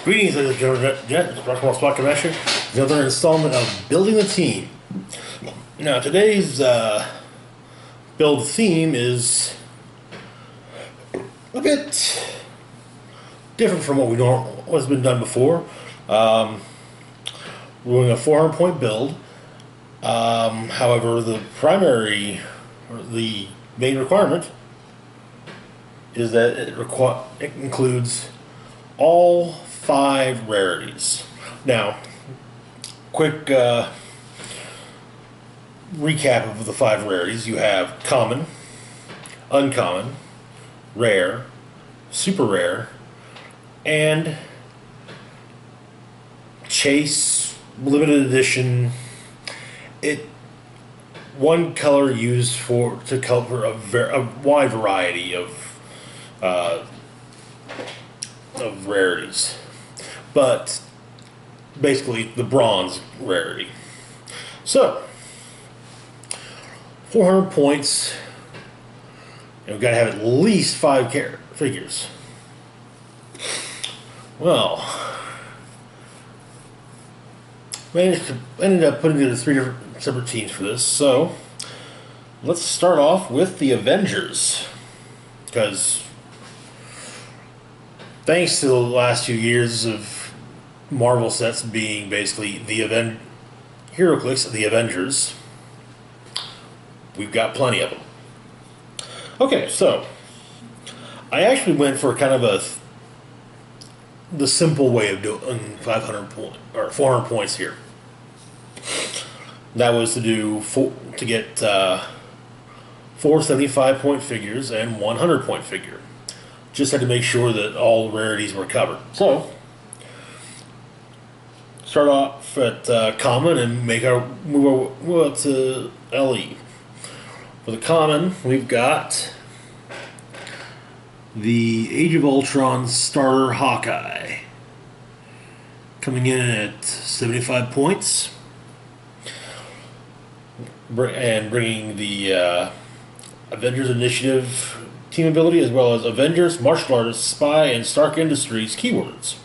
Greetings, ladies and gentlemen. It's Rock'n'Roll Spot Convention. Another installment of Building the Team. Now, today's build theme is a bit different from what's been done before. We're doing a 400-point build. However, the main requirement is that it includes all 5 rarities. Now, quick recap of the 5 rarities. You have common, uncommon, rare, super rare, and chase, limited edition. One color used to cover a wide variety of rarities, but basically the bronze rarity. So 400 points, and we've got to have at least 5 figures. Well, ended up putting together 3 different separate teams for this. So let's start off with the Avengers, because thanks to the last few years of Marvel sets being basically the HeroClix, the Avengers, we've got plenty of them. Okay, so I actually went for kind of the simple way of doing 400 points here. That was to get 4 75-point figures and 100-point figure. Just had to make sure that all rarities were covered. So, start off at common and move up to LE. For the common, we've got the Age of Ultron starter Hawkeye, coming in at 75 points, and bringing the Avengers Initiative team ability, as well as Avengers, Martial Artists, Spy, and Stark Industries keywords.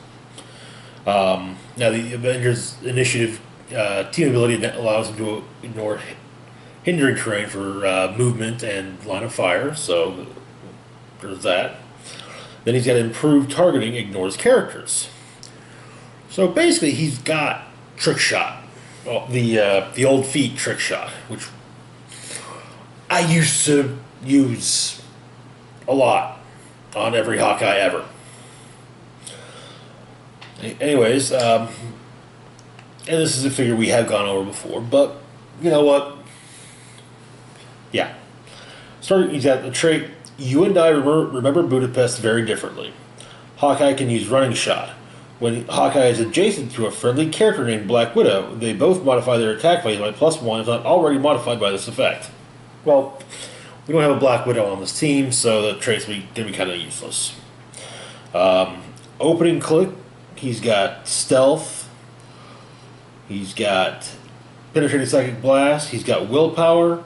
Now, the Avengers Initiative team ability allows him to ignore hindering terrain for movement and line of fire, so there's that. Then he's got improved targeting, ignores characters. So basically, he's got Trick Shot, the old feat Trick Shot, which I used to use a lot on every Hawkeye ever. Anyways, and this is a figure we have gone over before, but you know what? Yeah. He's got the trait, you and I remember Budapest very differently. Hawkeye can use Running Shot. When Hawkeye is adjacent to a friendly character named Black Widow, they both modify their attack value by +1 if not already modified by this effect. Well, we don't have a Black Widow on this team, so the trait's going to be kind of useless. Opening click, he's got Stealth, he's got Penetrating Psychic Blast, he's got Willpower,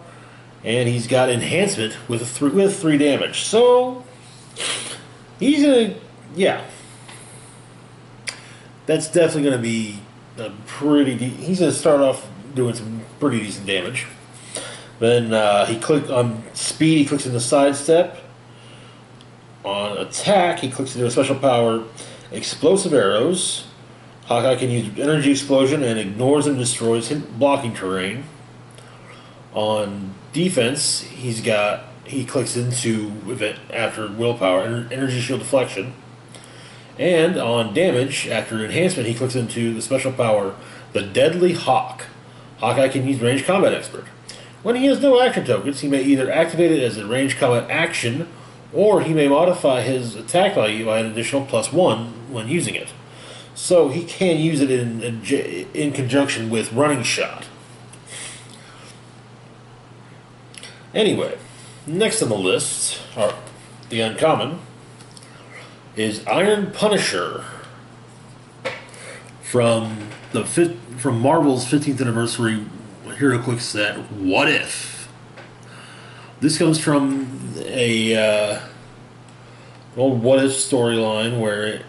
and he's got Enhancement with 3 damage. So, he's going to, yeah. That's definitely going to be a he's going to start off doing some pretty decent damage. Then he clicks on speed, he clicks into sidestep. On attack, he clicks into a special power, explosive arrows. Hawkeye can use energy explosion and ignores and destroys blocking terrain. On defense, he clicks into event after willpower, energy shield deflection. And on damage, after enhancement, he clicks into the special power, the Deadly Hawk. Hawkeye can use ranged combat expert. When he has no action tokens, he may either activate it as a ranged combat action, or he may modify his attack value by an additional +1 when using it. So he can use it in conjunction with Running Shot. Anyway, next on the list, the uncommon, is Iron Punisher from Marvel's 15th anniversary HeroClix set, What If? This comes from an old What If storyline where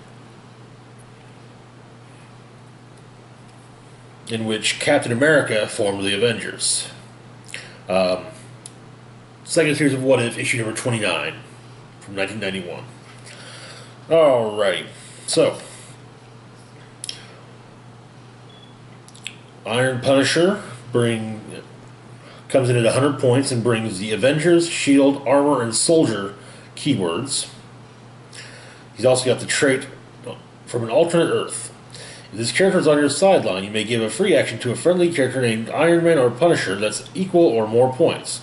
in which Captain America formed the Avengers. Second series of What If, issue number 29 from 1991. Alrighty, so Iron Punisher comes in at 100 points and brings the Avengers, Shield, Armor, and Soldier keywords. He's also got the trait from an alternate Earth. If this character is on your sideline, you may give a free action to a friendly character named Iron Man or Punisher that's equal or more points.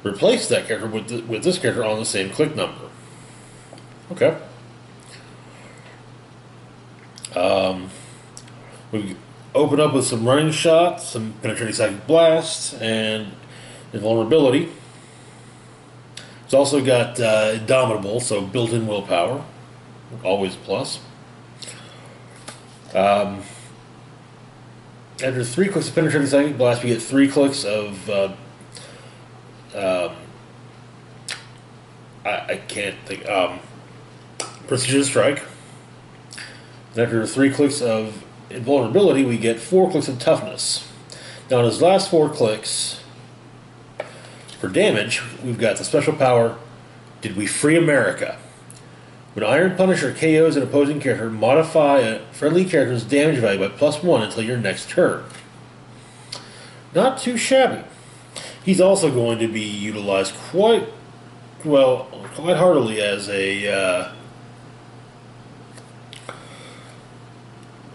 Replace that character with this character on the same click number. Okay. We open up with some running shots, some penetrating psychic blast, and invulnerability. It's also got indomitable, so built-in willpower, always a plus. After 3 clicks of penetrating psychic blast, we get 3 clicks of I can't think. Precision strike. After 3 clicks of invulnerability, we get 4 clicks of toughness. Now, in his last 4 clicks for damage, we've got the special power, Did We Free America? When Iron Punisher KOs an opposing character, modify a friendly character's damage value by +1 until your next turn. Not too shabby. He's also going to be utilized quite heartily as an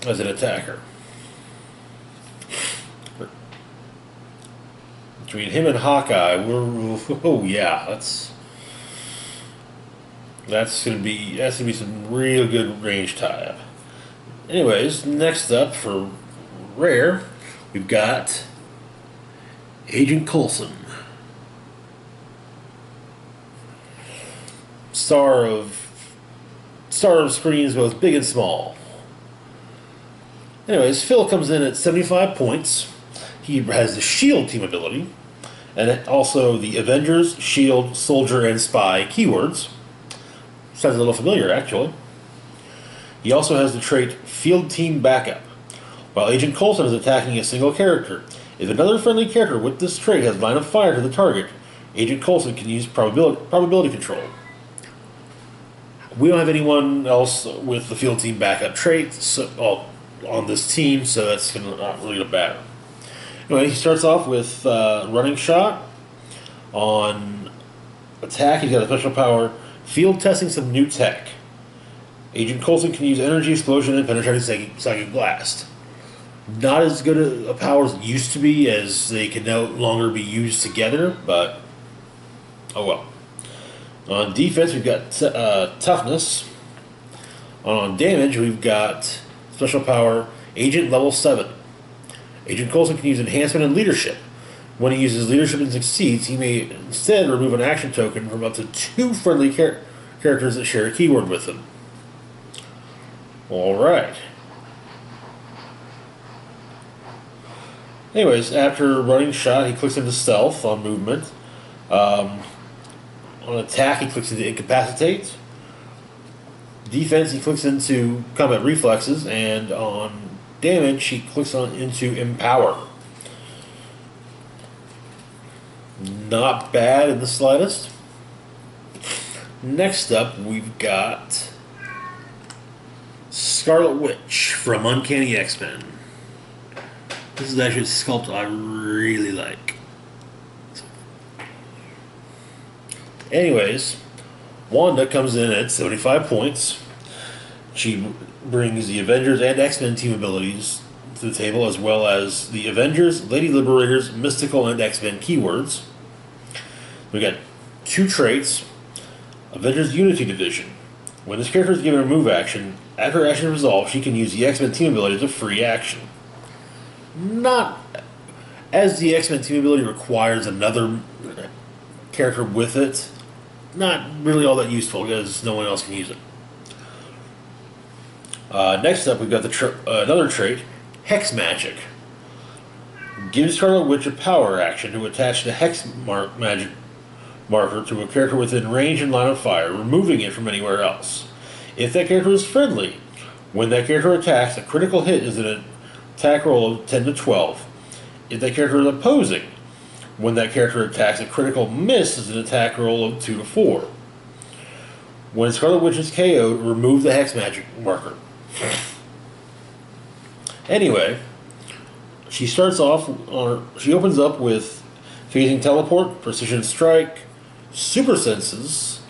attacker. Between him and Hawkeye, that's gonna be some real good range tie-up. Anyways, next up for rare, we've got Agent Coulson, star of screens both big and small. Anyways, Phil comes in at 75 points. He has the Shield team ability, and also the Avengers, Shield, Soldier, and Spy keywords. Sounds a little familiar, actually. He also has the trait Field Team Backup. While Agent Coulson is attacking a single character, if another friendly character with this trait has line of fire to the target, Agent Coulson can use probability control. We don't have anyone else with the Field Team Backup trait on this team, so that's not really going to matter. Anyway, he starts off with running shot. On attack, he's got a special power, field testing some new tech. Agent Coulson can use energy, explosion, and penetrating psychic blast. Not as good a power as it used to be, as they can no longer be used together, but oh well. On defense, we've got toughness. On damage, we've got special power, Agent level 7. Agent Coulson can use enhancement and leadership. When he uses leadership and succeeds, he may instead remove an action token from up to 2 friendly characters that share a keyword with them. Alright. Anyways, after running shot, he clicks into stealth on movement. On attack, he clicks into incapacitate. Defense, he clicks into combat reflexes, and on damage, he clicks into empower. Not bad in the slightest. Next up, we've got Scarlet Witch from Uncanny X-Men. This is actually a sculpt I really like. Anyways, Wanda comes in at 75 points. She brings the Avengers and X-Men team abilities to the table, as well as the Avengers, Lady Liberators, Mystical, and X-Men keywords. We got 2 traits. Avengers Unity Division. When this character is given a move action, after her action resolves, she can use the X-Men team ability as a free action. Not as the X-Men team ability requires another character with it. Not really all that useful because no one else can use it. Next up, we've got another trait, Hex Magic. Gives Scarlet Witch a power action to attach the Hex magic marker to a character within range and line of fire, removing it from anywhere else. If that character is friendly, when that character attacks, a critical hit is an attack roll of 10 to 12. If that character is opposing, when that character attacks, a critical miss is an attack roll of 2 to 4. When Scarlet Witch is KO'd, remove the Hex Magic marker. Anyway, she starts off she opens up with Phasing Teleport, Precision Strike, Super Senses,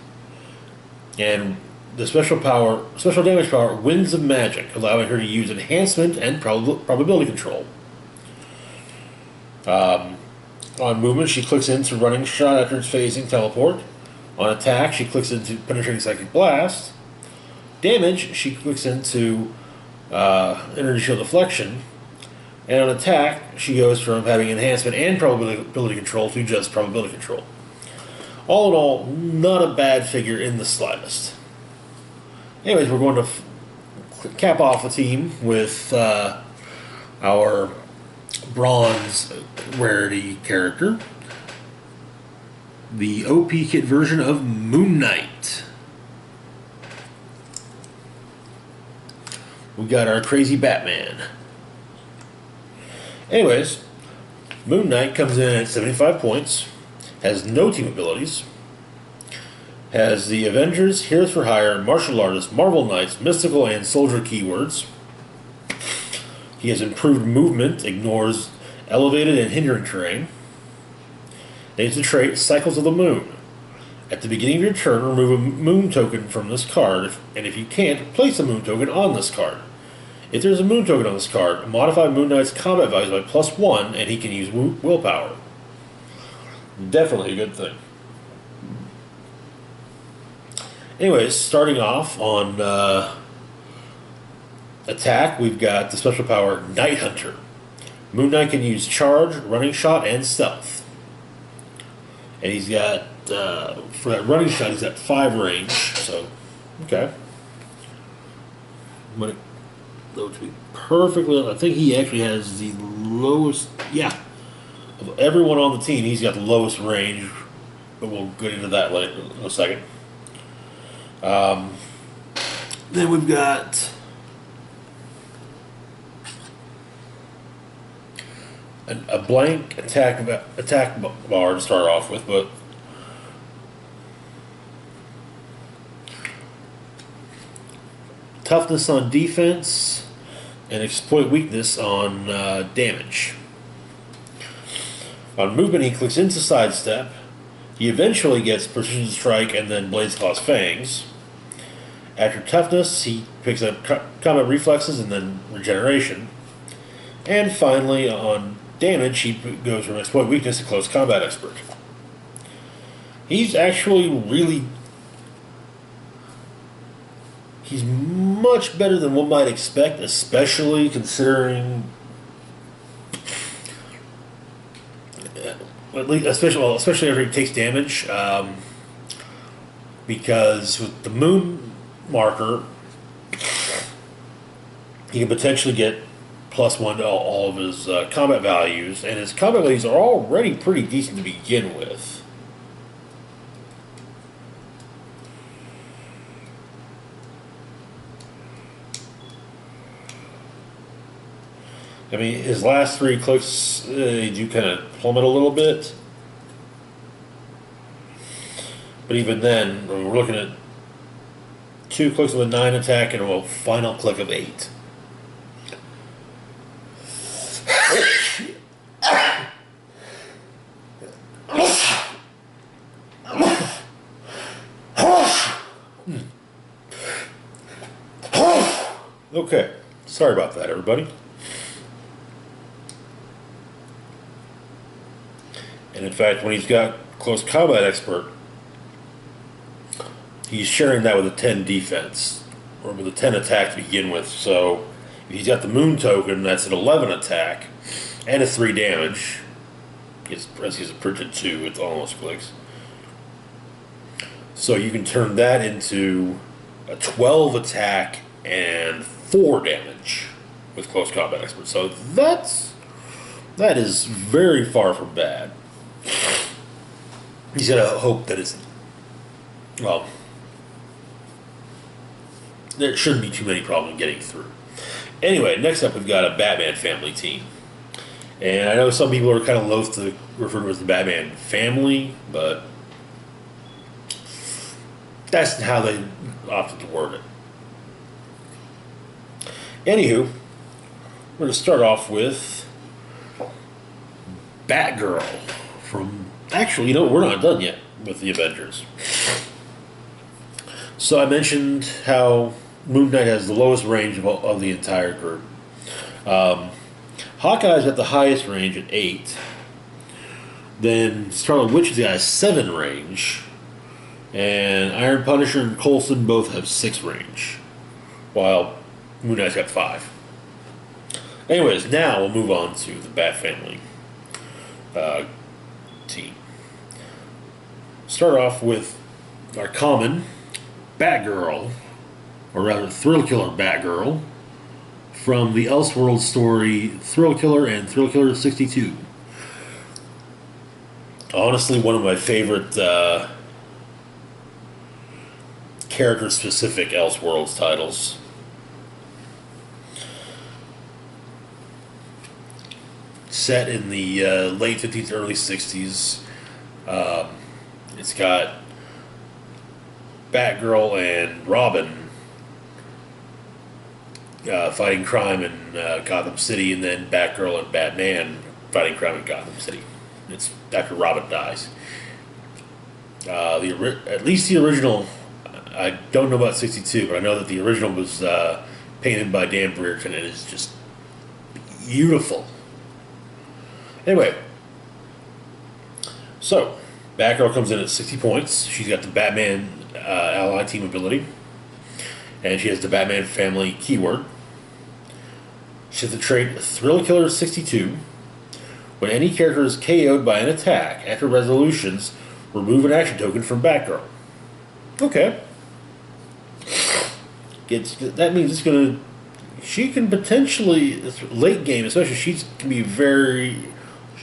and the special damage power, Winds of Magic, allowing her to use enhancement and probability control. On movement, she clicks into Running Shot after its Phasing Teleport. On attack, she clicks into Penetrating Psychic Blast. Damage, she clicks into Energy Shield Deflection. And on attack, she goes from having enhancement and probability control to just probability control. All in all, not a bad figure in the slightest. Anyways, we're going to cap off the team with our bronze Rarity character, the OP kit version of Moon Knight. We got our crazy Batman. Anyways, Moon Knight comes in at 75 points, has no team abilities, has the Avengers, Heroes for Hire, Martial Artists, Marvel Knights, Mystical, and Soldier keywords. He has improved movement, ignores elevated and hindering terrain. Names the trait Cycles of the Moon. At the beginning of your turn, remove a moon token from this card, and if you can't, place a moon token on this card. If there's a moon token on this card, modify Moon Knight's combat values by +1, and he can use willpower. Definitely a good thing. Anyways, starting off on attack, we've got the special power Night Hunter. Moon Knight can use Charge, Running Shot, and Stealth. And he's got, for that Running Shot, he's got 5 range, so, okay. When it loads to be perfectly, I think he actually has the lowest, yeah, of everyone on the team, he's got the lowest range, but we'll get into that later in a second. Then we've got a blank attack bar to start off with, but toughness on defense and exploit weakness on damage. On movement, he clicks into sidestep. He eventually gets Precision Strike and then Blades Claw's Fangs. After toughness, he picks up combat reflexes and then regeneration. And finally, on damage, he goes from exploit weakness to close combat expert. He's actually really... he's much better than one might expect, especially considering... especially after he takes damage, because with the moon marker, he can potentially get +1 to all of his combat values, and his combat values are already pretty decent to begin with. I mean, his last 3 clicks do kind of plummet a little bit. But even then, we're looking at 2 clicks of a 9 attack and a final click of 8. Okay, sorry about that, everybody. And in fact, when he's got close combat expert, he's sharing that with a 10 defense, or with a 10 attack to begin with. So if he's got the moon token, that's an 11 attack, and a 3 damage. He's a printed 2 with almost clicks. So you can turn that into a 12 attack and 4 damage with close combat expert. So that is very far from bad. He's got to hope that it's, well, there shouldn't be too many problems getting through. Anyway, next up we've got a Batman family team. And I know some people are kind of loath to refer to it as the Batman family, but that's how they opted to word it. Anywho, we're going to start off with Batgirl from... Actually, you know, we're not done yet with the Avengers. So I mentioned how Moon Knight has the lowest range of the entire group. Hawkeye's at the highest range at 8. Then Scarlet Witch has got a 7 range. And Iron Punisher and Coulson both have 6 range. While Moon Knight's got 5. Anyways, now we'll move on to the Bat Family team. Start off with our common Batgirl, or rather Thrill Killer Batgirl, from the Elseworld story Thrill Killer and Thrill Killer 62. Honestly, one of my favorite character-specific Elseworlds titles. Set in the late 50s, early 60s. It's got Batgirl and Robin fighting crime in Gotham City, and then Batgirl and Batman fighting crime in Gotham City. It's after Robin dies. At least the original, I don't know about 62, but I know that the original was painted by Dan Brereton, and it's just beautiful. Anyway, so Batgirl comes in at 60 points. She's got the Batman ally team ability, and she has the Batman family keyword. She has the trait Thrill Killer 62. When any character is KO'd by an attack, after resolutions, remove an action token from Batgirl. Okay. That means it's going to... She can potentially... Late game, especially, she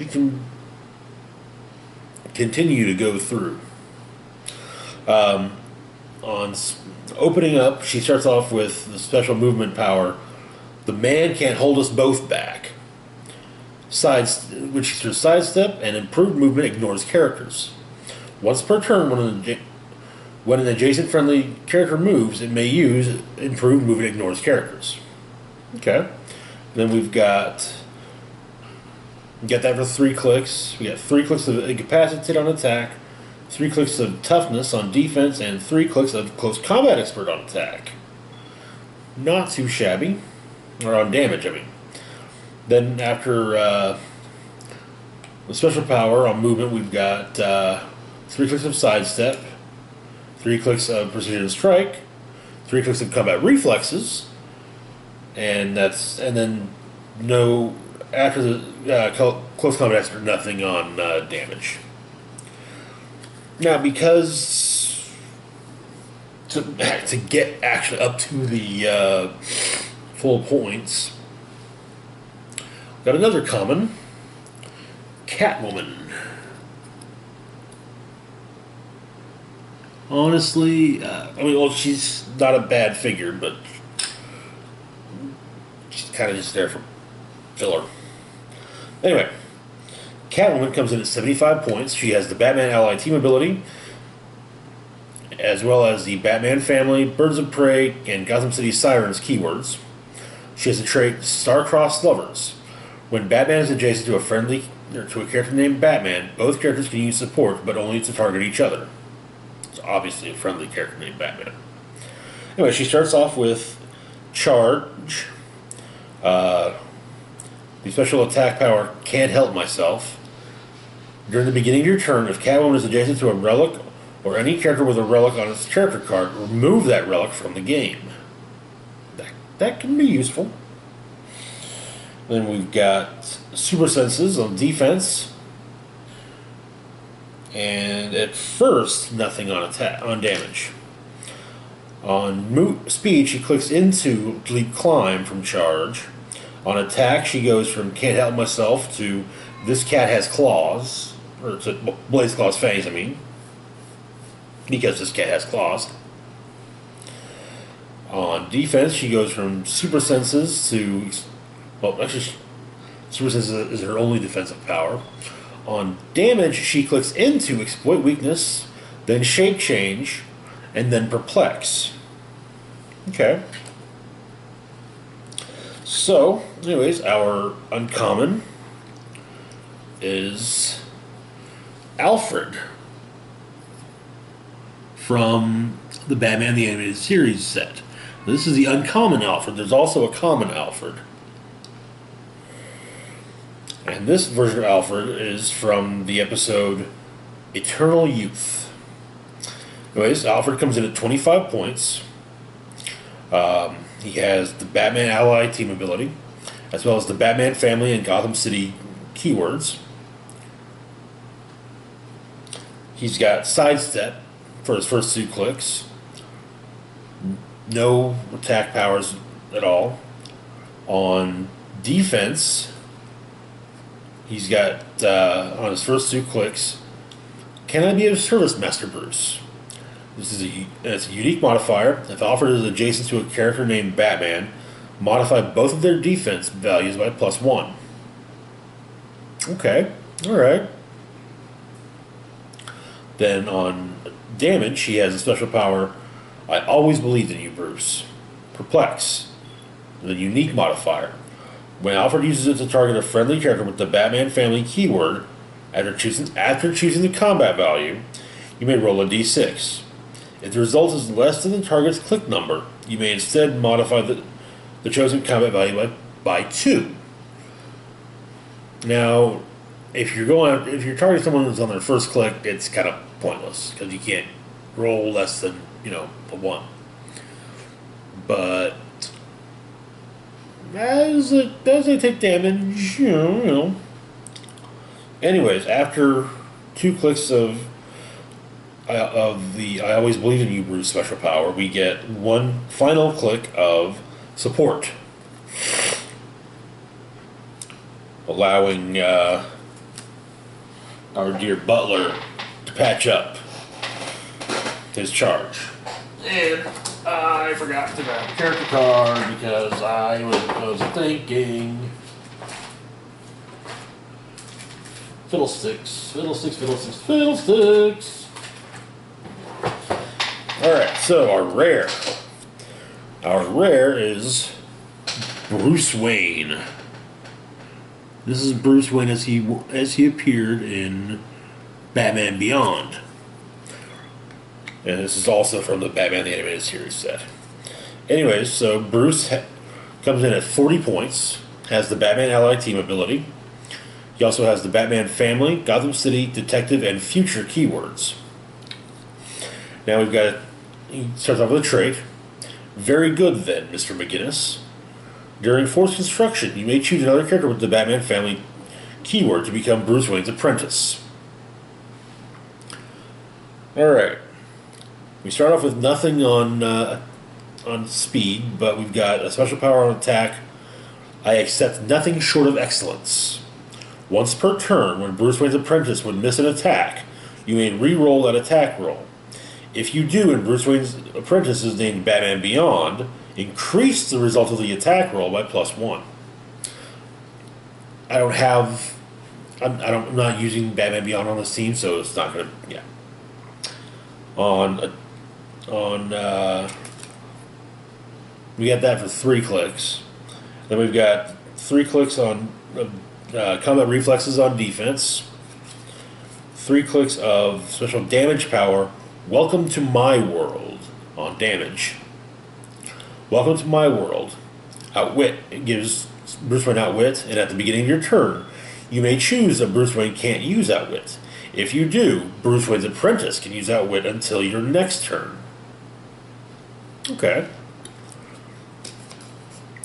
can continue to go through. On opening up, she starts off with the special movement power. The man can't hold us both back. When she throws sidestep, and improved movement ignores characters. Once per turn, when an adjacent friendly character moves, it may use improved movement ignores characters. Okay. Then we've got... Get that for 3 clicks. We got 3 clicks of Incapacitate on attack, 3 clicks of Toughness on defense, and 3 clicks of Close Combat Expert on attack. Not too shabby. Or on damage, I mean. Then after the special power on movement, we've got 3 clicks of Sidestep, 3 clicks of Precision Strike, 3 clicks of Combat Reflexes, and then no... After the Close Combat Expert, nothing on damage. Now, because to get actually up to the full points, got another common, Catwoman. Honestly, she's not a bad figure, but she's kind of just there for filler. Anyway, Catwoman comes in at 75 points. She has the Batman ally team ability, as well as the Batman family, Birds of Prey, and Gotham City Sirens keywords. She has the trait Star-Crossed Lovers. When Batman is adjacent to a character named Batman, both characters can use support, but only to target each other. It's obviously a friendly character named Batman. Anyway, she starts off with Charge. The special attack power, Can't Help Myself. During the beginning of your turn, if Catwoman is adjacent to a relic or any character with a relic on its character card, remove that relic from the game. That can be useful. Then we've got Super Senses on defense. And at first, nothing on damage. On speed, she clicks into Leap Climb from Charge. On attack, she goes from Can't Help Myself to This Cat Has Claws, or to Blaze Claw's Fangs, I mean, because this cat has claws. On defense, she goes from super senses to, well, actually, super senses is her only defensive power. On damage, she clicks into exploit weakness, then shape change, and then perplex. Okay. So, anyways, our uncommon is Alfred from the Batman the Animated Series set. This is the uncommon Alfred. There's also a common Alfred. And this version of Alfred is from the episode Eternal Youth. Anyways, Alfred comes in at 25 points. He has the Batman Ally team ability, as well as the Batman family and Gotham City keywords. He's got sidestep for his first 2 clicks. No attack powers at all. On defense, he's got, on his first 2 clicks, can I be of service, Master Bruce? It's a unique modifier. If Alfred is adjacent to a character named Batman, modify both of their defense values by +1. Okay, alright. Then on damage, he has a special power, I always believed in you, Bruce. Perplex, the unique modifier. When Alfred uses it to target a friendly character with the Batman family keyword, after choosing the combat value, you may roll a d6. If the result is less than the target's click number, you may instead modify the chosen combat value by 2. Now, if you're targeting someone who's on their first click, it's kind of pointless because you can't roll less than a 1. But as they take damage, Anyways, after 2 clicks of the I Always Believe in You Bruce special power, we get 1 final click of support, allowing our dear Butler to patch up his charge. And I forgot to grab the character card because I was thinking fiddlesticks. Alright, so our rare. Our rare is Bruce Wayne. This is Bruce Wayne as he appeared in Batman Beyond. And this is also from the Batman the Animated Series set. Anyways, so Bruce comes in at 40 points, has the Batman Ally team ability. He also has the Batman family, Gotham City, Detective, and Future keywords. Now he starts off with a trait. Very good then, Mr. McGinnis. During forced construction, you may choose another character with the Batman family keyword to become Bruce Wayne's apprentice. Alright. We start off with nothing on speed, but we've got a special power on attack. I accept nothing short of excellence. Once per turn, when Bruce Wayne's apprentice would miss an attack, you may re-roll that attack roll. If you do, and Bruce Wayne's apprentice is named Batman Beyond, increase the result of the attack roll by +1. I'm not using Batman Beyond on this team, so it's not gonna. Yeah. We got that for 3 clicks. Then we've got 3 clicks on combat reflexes on defense. 3 clicks of special damage power. Welcome to my world on damage. Welcome to my world. Outwit. It gives Bruce Wayne outwit, and at the beginning of your turn, you may choose that Bruce Wayne can't use outwit. If you do, Bruce Wayne's apprentice can use outwit until your next turn. Okay.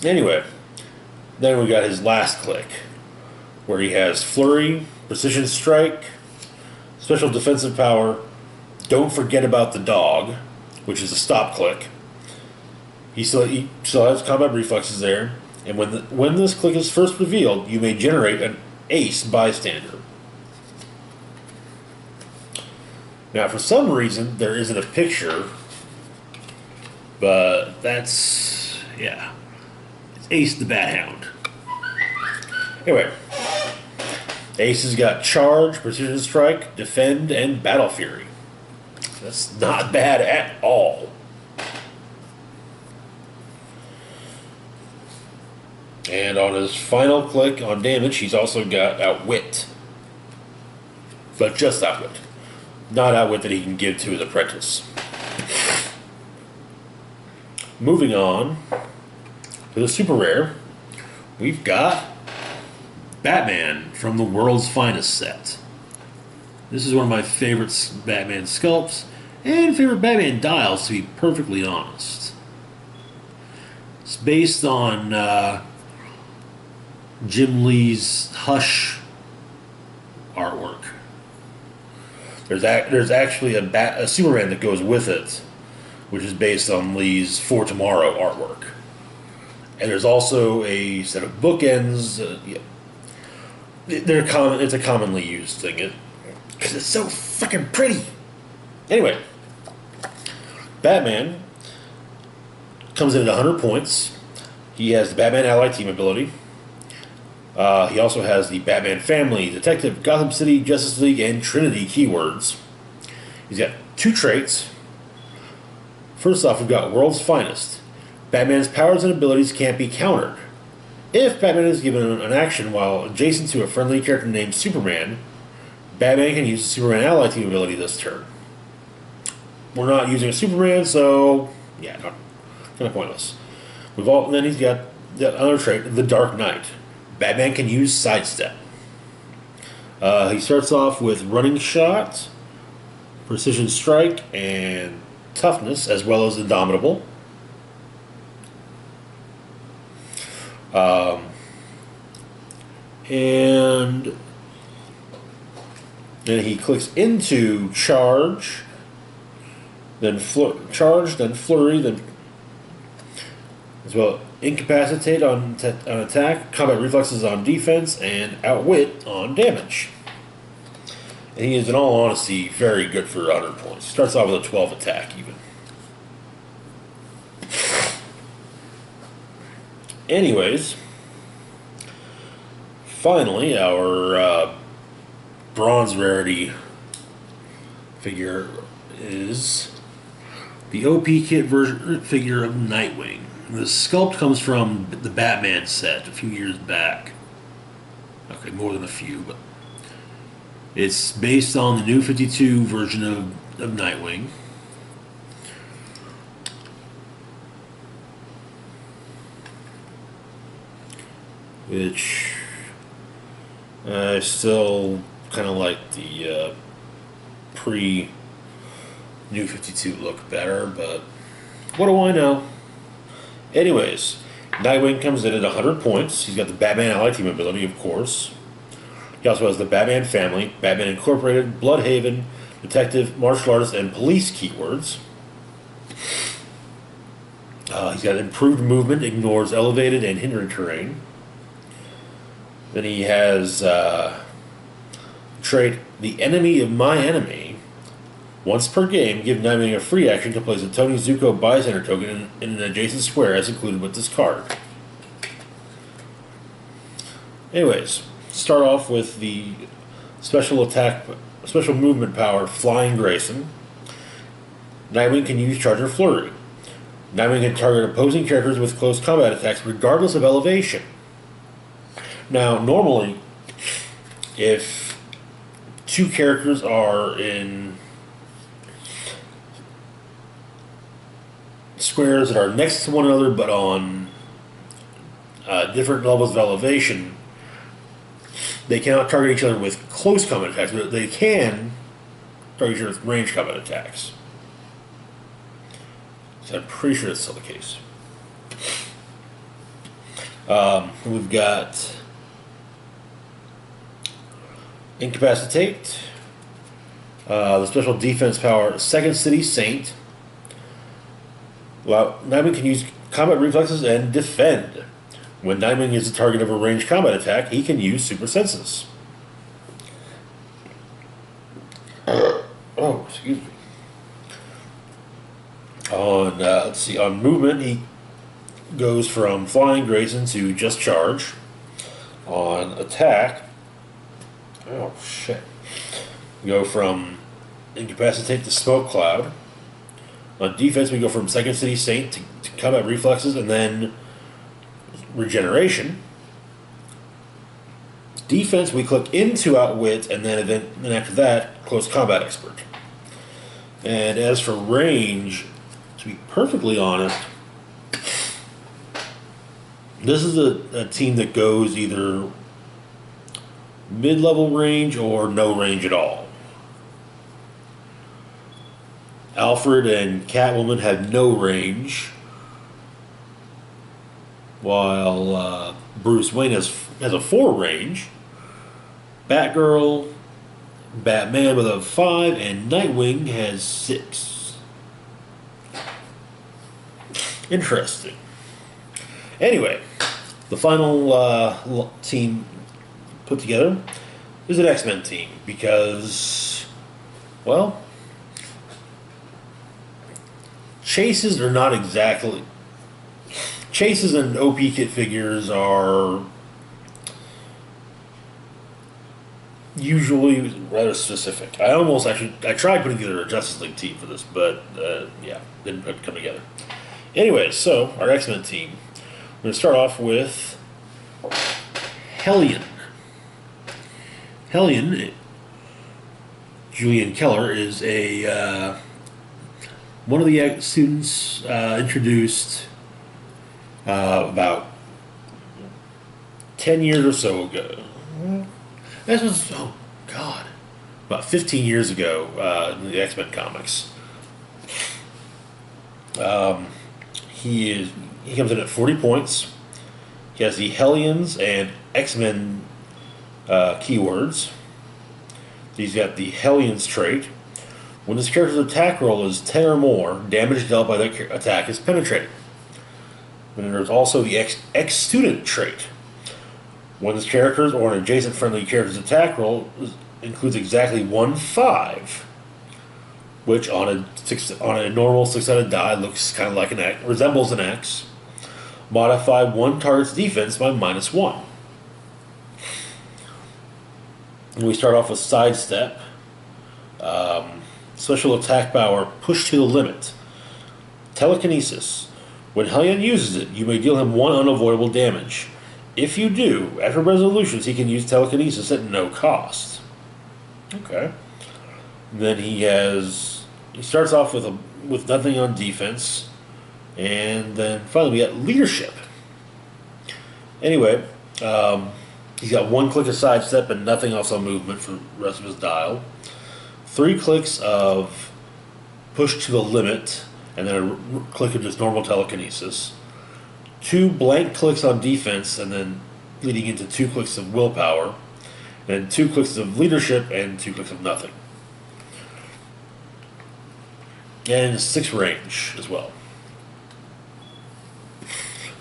Anyway, then we got his last click, where he has flurry, precision strike, special defensive power, don't forget about the dog, which is a stop click. He still has combat reflexes there, and when this click is first revealed, you may generate an ace bystander. Now, for some reason, there isn't a picture, But that's, yeah. It's Ace the Bat Hound. Anyway, Ace has got Charge, Precision Strike, Defend, and Battle Fury. That's not bad at all. And on his final click on damage, he's also got Outwit. But just Outwit. Not Outwit that he can give to his apprentice. Moving on to the super rare, we've got Batman from the World's Finest set. This is one of my favorite Batman sculpts and favorite Batman dials, to be perfectly honest. It's based on Jim Lee's Hush artwork. There's actually a Superman that goes with it, which is based on Lee's For Tomorrow artwork. And there's also a set of bookends. Yeah. They're common. It's a commonly used thing because it's so fucking pretty. Anyway, Batman comes in at 100 points. He has the Batman Ally Team ability. He also has the Batman Family, Detective, Gotham City, Justice League, and Trinity keywords. He's got 2 traits. First off, we've got World's Finest. Batman's powers and abilities can't be countered. If Batman is given an action while adjacent to a friendly character named Superman, Batman can use the Superman Ally Team ability this turn. We're not using a Superman, so yeah, kind of pointless. Then he's got the other trait, the Dark Knight. Batman can use Sidestep. He starts off with Running Shot, Precision Strike, and Toughness, as well as Indomitable. And then he clicks into Charge, then Charge, then Flurry, then as well Incapacitate on attack, Combat Reflexes on defense, and Outwit on damage. And he is, in all honesty, very good for 100 points. He starts off with a 12 attack, even. Anyways, finally, our bronze rarity figure is the OP kit version figure of Nightwing. The sculpt comes from the Batman set a few years back. Okay, more than a few, but it's based on the New 52 version of Nightwing. Which I still kind of like the pre-New 52 look better, but what do I know? Anyways, Nightwing comes in at 100 points. He's got the Batman Ally Team ability, of course. He also has the Batman Family, Batman Incorporated, Bloodhaven, Detective, Martial Artist, and Police keywords. He's got improved movement, ignores elevated and hindering terrain. Then he has trait the Enemy of My Enemy. Once per game, give Nightwing a free action to place a Tony Zuko Bystander token in an adjacent square as included with this card. Anyways, start off with the special movement power Flying Grayson. Nightwing can use Charge or Flurry. Nightwing can target opposing characters with close combat attacks regardless of elevation. Now, normally, if 2 characters are in squares that are next to one another but on different levels of elevation, they cannot target each other with close combat attacks, but they can target each other with range combat attacks. So I'm pretty sure that's still the case. We've got Incapacitate, the special defense power Second City Saint. Well, Nightwing can use combat reflexes and defend. When Nightwing is the target of a ranged combat attack, he can use super senses. Oh, excuse me. On let's see, on movement, he goes from flying Grayson to just charge. On attack, oh shit, we go from incapacitate to smoke cloud. On defense, we go from second city saint to combat reflexes and then regeneration. Defense, we click into outwit and then after that, close combat expert. And as for range, to be perfectly honest, this is a team that goes either mid-level range or no range at all. Alfred and Catwoman have no range, while Bruce Wayne has a 4 range. Batgirl, Batman with a 5, and Nightwing has 6. Interesting. Anyway, the final team put together is an X-Men team because, well, chases are not exactly... Chases and OP kit figures are usually rather specific. I tried putting together a Justice League team for this, but yeah, didn't come together. Anyway, so our X-Men team. We're going to start off with Hellion. Hellion, Julian Keller, is a one of the students introduced about 10 years or so ago. This was, oh God, about 15 years ago in the X-Men comics. He comes in at 40 points. He has the Hellions and X-Men keywords. He's got the Hellions trait. When this character's attack roll is 10 or more, damage dealt by that attack is penetrating. And there's also the X-Student trait. When this character's or an adjacent friendly character's attack roll includes exactly 1/5, which on a normal 6-sided die looks kind of like an X, resembles an X. Modify one target's defense by -1. And we start off with sidestep. Special attack power, push to the limit. Telekinesis. When Hellion uses it, you may deal him 1 unavoidable damage. If you do, after resolutions, he can use telekinesis at no cost. Okay. Then he starts off with nothing on defense, and then finally we got leadership. Anyway, he's got 1 click of sidestep and nothing else on movement for the rest of his dial. 3 clicks of push to the limit, and then a click of just normal telekinesis. 2 blank clicks on defense, and then leading into 2 clicks of willpower, and 2 clicks of leadership, and 2 clicks of nothing. And 6 range as well.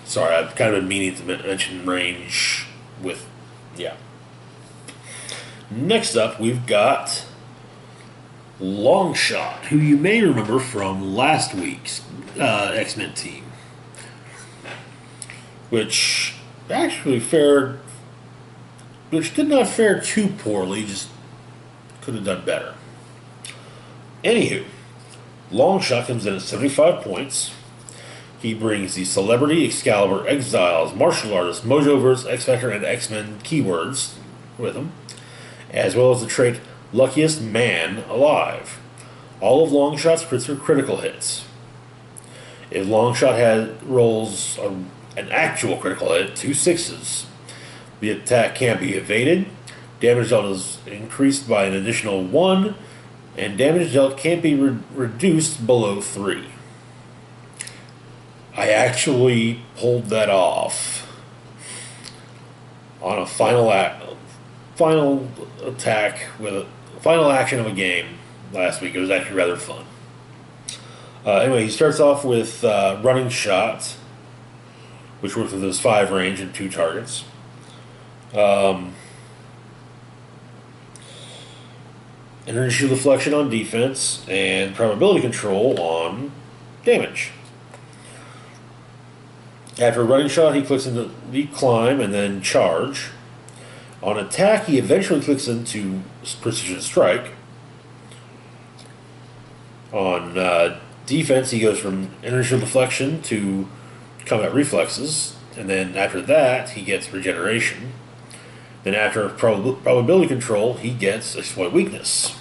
Sorry, I've kind of been meaning to mention range with, yeah. Next up, we've got Longshot, who you may remember from last week's X-Men team, which did not fare too poorly, just could have done better. Anywho, Longshot comes in at 75 points. He brings the Celebrity, Excalibur, Exiles, Martial Artist, Mojoverse, X-Factor, and X-Men keywords with him, as well as the trait Luckiest Man Alive. All of Longshot's crits are critical hits. If Longshot rolls an actual critical hit, 2 6s, the attack can't be evaded, damage dealt is increased by an additional 1, and damage dealt can't be reduced below 3. I actually pulled that off on a final attack with a final action of a game last week. It was actually rather fun. Anyway, he starts off with running shot, which works with his 5 range and 2 targets. Energy deflection on defense and probability control on damage. After a running shot, he clicks into leap, climb, and then charge. On attack, he eventually clicks into precision strike. On defense, he goes from inertial deflection to combat reflexes, and then after that, he gets regeneration. Then after probability control, he gets exploit weakness.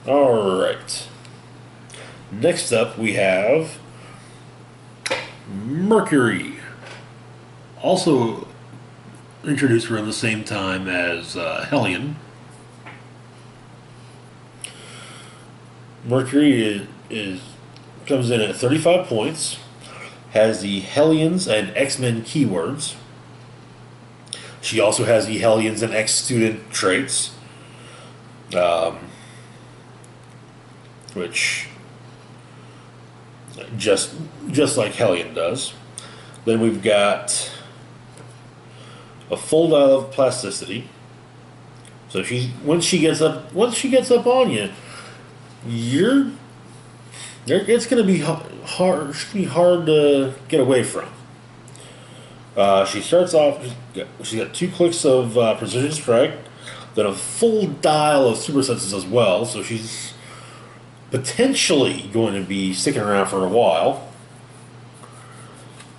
Alright. Next up, we have Mercury. Also introduced around the same time as Hellion. Mercury comes in at 35 points, has the Hellions and X-Men keywords. She also has the Hellions and X-Student traits, which just like Hellion does. Then we've got a full dial of plasticity. So once she gets up on you, it's going to be hard. It's going to be hard to get away from. She starts off. She's got 2 clicks of precision strike, then a full dial of super senses as well. So she's potentially going to be sticking around for a while.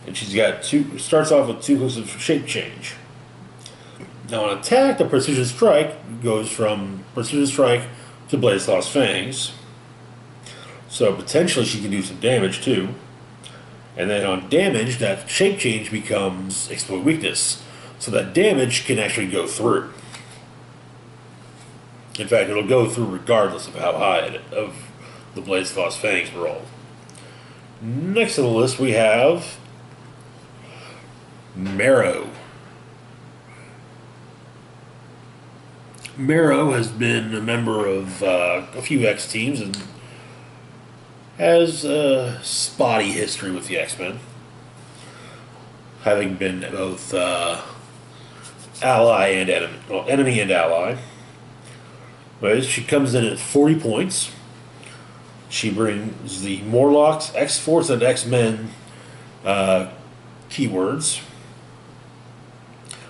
And she's got starts off with 2 clicks of shape change. Now on attack, the precision strike goes from precision strike to Blaze Claw's Fangs. So potentially she can do some damage too. And then on damage, that shape change becomes exploit weakness. So that damage can actually go through. In fact, it'll go through regardless of how high of the Blaze Claw's Fangs roll. Next on the list we have Marrow. Marrow has been a member of a few X teams and has a spotty history with the X-Men, having been both ally and enemy, enemy and ally. But she comes in at 40 points. She brings the Morlocks, X-Force, and X-Men keywords.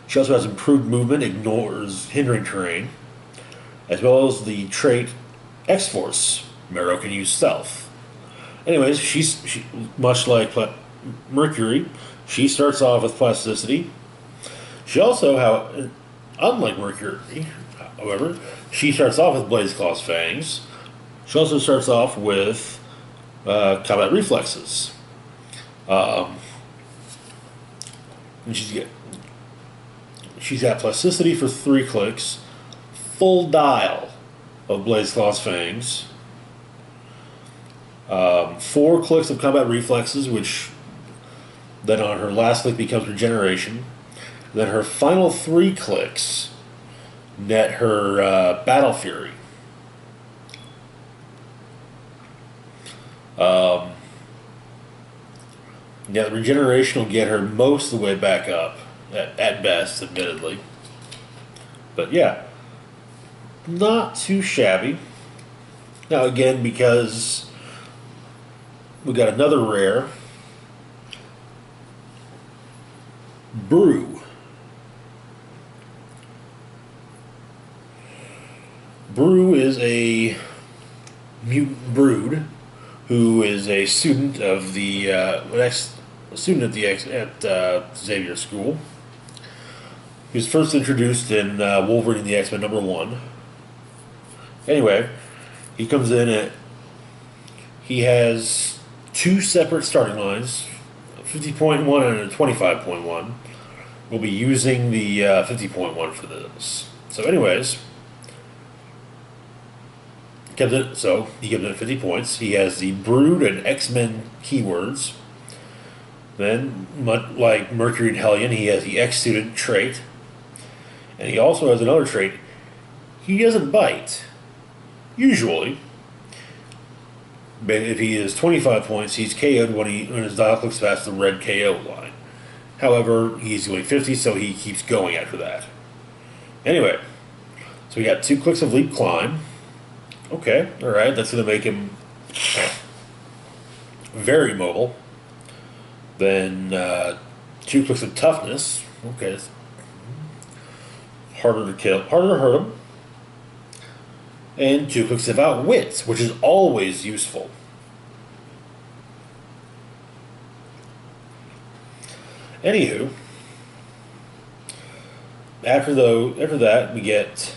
She also has improved movement, ignores hindering terrain, as well as the trait X-Force. Marrow can use stealth. Anyways, she much like Mercury, she starts off with plasticity. She also, unlike Mercury, however, she starts off with Blaze Claw's Fangs. She also starts off with combat reflexes. And she's got plasticity for 3 clicks, full dial of Blaze Claw's Fangs, 4 clicks of combat reflexes, which then on her last click becomes regeneration. Then her final 3 clicks net her battle fury. Yeah, the regeneration will get her most of the way back up, at best, admittedly. But yeah, not too shabby. Now again, because we got another rare, Brew. Brew is a mutant brood who is a student of the Xavier School. He was first introduced in Wolverine and the X-Men #1. Anyway, he comes in at. He has 2 separate starting lines, 50.1 and a 25.1. We'll be using the 50.1 for this. So, anyways. He comes in at 50 points. He has the Brood and X-Men keywords. Then, much like Mercury and Hellion, he has the X-Student trait. And he also has another trait. He doesn't bite. Usually. But if he is 25 points, he's KO'd when his dial clicks past the red KO line. However, he's going 50, so he keeps going after that. Anyway, so we got 2 clicks of leap climb. Okay, alright, that's going to make him very mobile. Then 2 clicks of toughness. Okay, it's harder to kill, harder to hurt him. And 2 clicks of outwit, which is always useful. Anywho, after that we get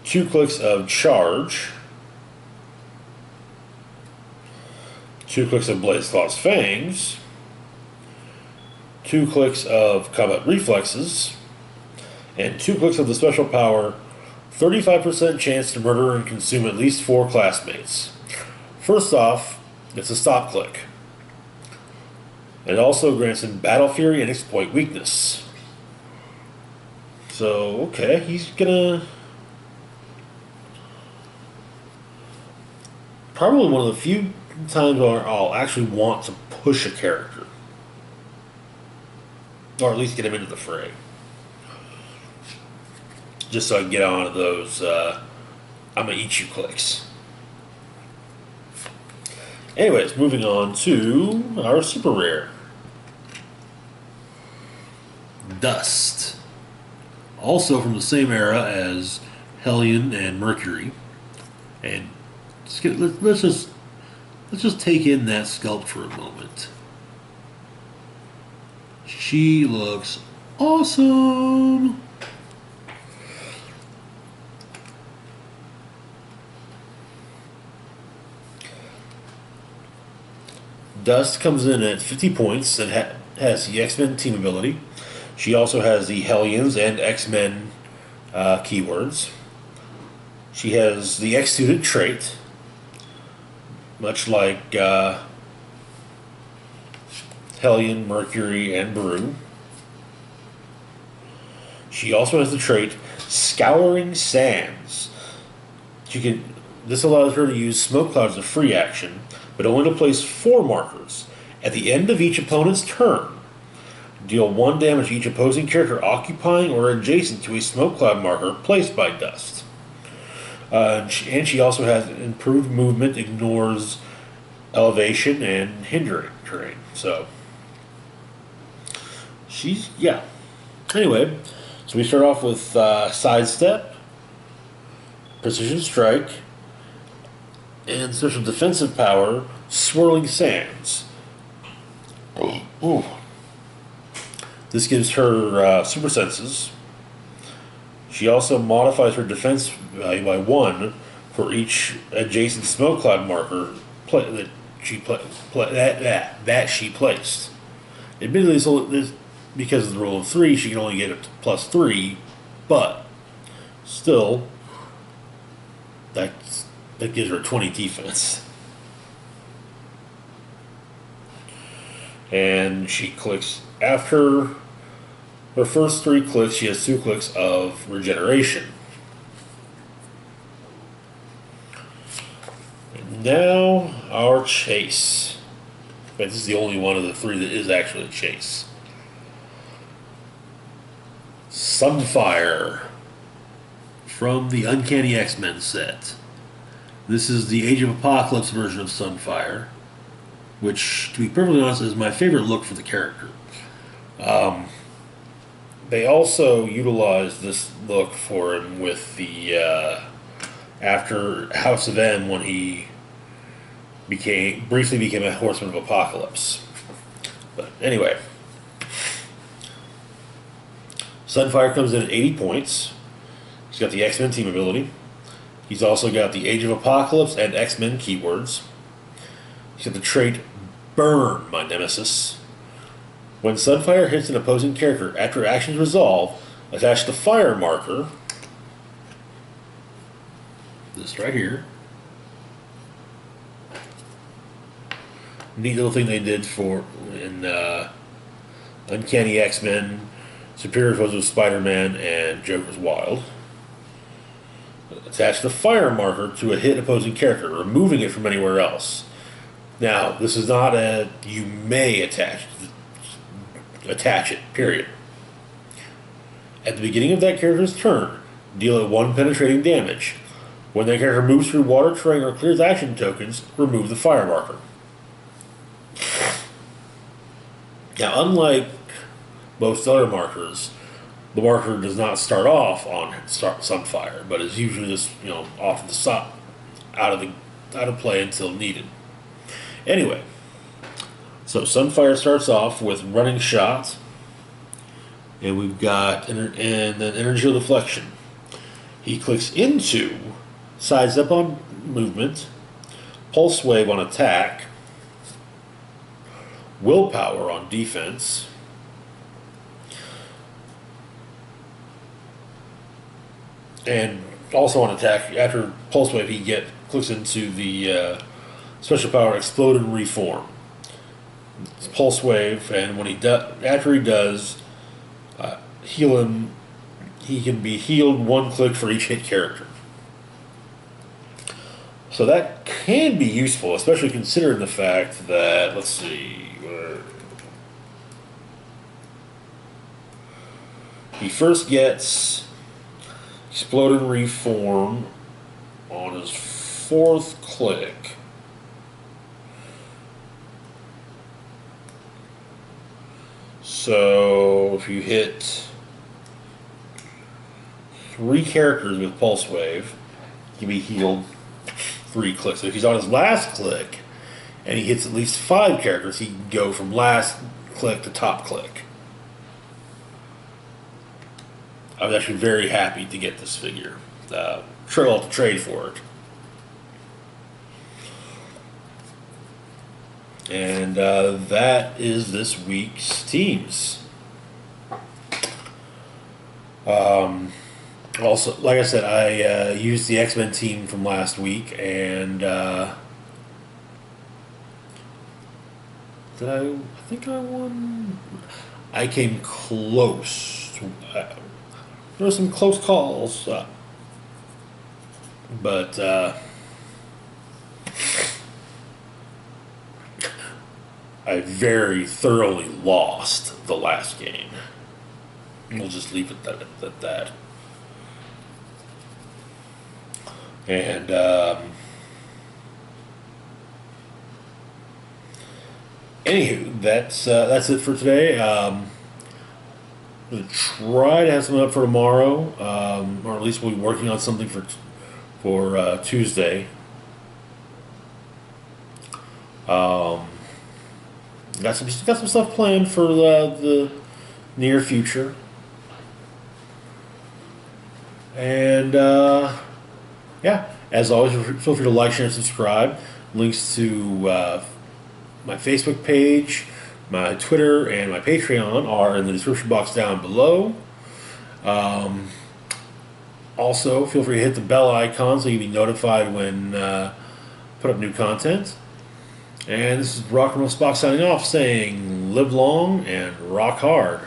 2 clicks of charge, 2 clicks of Blaze Claw's Fangs, 2 clicks of combat reflexes, and 2 clicks of the special power, 35% chance to murder and consume at least 4 classmates. First off, it's a stop click. It also grants him Battle Fury and Exploit Weakness. So, okay, he's gonna... Probably one of the few times where I'll actually want to push a character. Or at least get him into the fray. Just so I can get on to those, I'm gonna eat you clicks. Anyways, moving on to our super rare. Dust. Also from the same era as Hellion and Mercury. And let's just take in that sculpt for a moment. She looks awesome. Dust comes in at 50 points and has the X-Men team ability. She also has the Hellions and X-Men keywords. She has the X-Suited trait, much like Hellion, Mercury, and Brew. She also has the trait Scouring Sands. This allows her to use smoke clouds as a free action, but only to place 4 markers at the end of each opponent's turn. Deal 1 damage to each opposing character occupying or adjacent to a smoke cloud marker placed by Dust. And she also has improved movement, ignores elevation, and hindering terrain. So, yeah. Anyway, so we start off with Sidestep, Precision Strike, and special defensive power, Swirling Sands. Ooh. This gives her super senses. She also modifies her defense value by 1 for each adjacent smoke cloud marker that she placed. Admittedly, because of the rule of 3, she can only get it to +3, but still, that gives her 20 defense. And she clicks after her first 3 clicks. She has 2 clicks of regeneration. And now our chase. But this is the only one of the 3 that is actually a chase. Sunfire from the Uncanny X-Men set. This is the Age of Apocalypse version of Sunfire, which, to be perfectly honest, is my favorite look for the character. They also utilized this look for him with the after House of M, when he briefly became a Horseman of Apocalypse. But anyway, Sunfire comes in at 80 points. He's got the X-Men team ability. He's also got the Age of Apocalypse and X-Men keywords. He's got the trait Burn, My Nemesis. When Sunfire hits an opposing character after actions resolve, attach the fire marker, this right here. Neat little thing they did in Uncanny X-Men, Superior Foes of Spider-Man, and Joker's Wild. Attach the fire marker to a hit opposing character, removing it from anywhere else. Now, this is not a you may attach it, period. At the beginning of that character's turn, deal it 1 penetrating damage. When that character moves through water, terrain, or clears action tokens, remove the fire marker. Now, unlike most other markers, the marker does not start off on Sunfire, but is usually just off to the side, out of play until needed. Anyway, so Sunfire starts off with running shot, and we've got and then energy deflection. He clicks into sidestep on movement, pulse wave on attack, willpower on defense, and also on attack. After pulse wave, he clicks into the special power explode and reform. It's pulse wave, and when after he does heal him, he can be healed one click for each hit character. So that can be useful, especially considering the fact that, let's see, he first gets explode and reform on his 4th click. So if you hit 3 characters with pulse wave, he can be healed 3 clicks. So if he's on his last click and he hits at least 5 characters, he can go from last click to top click. I was actually very happy to get this figure. Sure, I'll have to trade for it. And that is this week's teams. Also, like I said, I used the X-Men team from last week, and I think I won. I came close. There were some close calls, but I very thoroughly lost the last game. We'll just leave it at that. And anywho, that's it for today. I'm gonna try to have something up for tomorrow, or at least we'll be working on something for Tuesday. Got some stuff planned for the near future, and yeah. As always, feel free to like, share, and subscribe. Links to my Facebook page, my Twitter, and my Patreon are in the description box down below. Also, feel free to hit the bell icon so you can be notified when I put up new content. And this is Rock and Roll Spock signing off, saying live long and rock hard.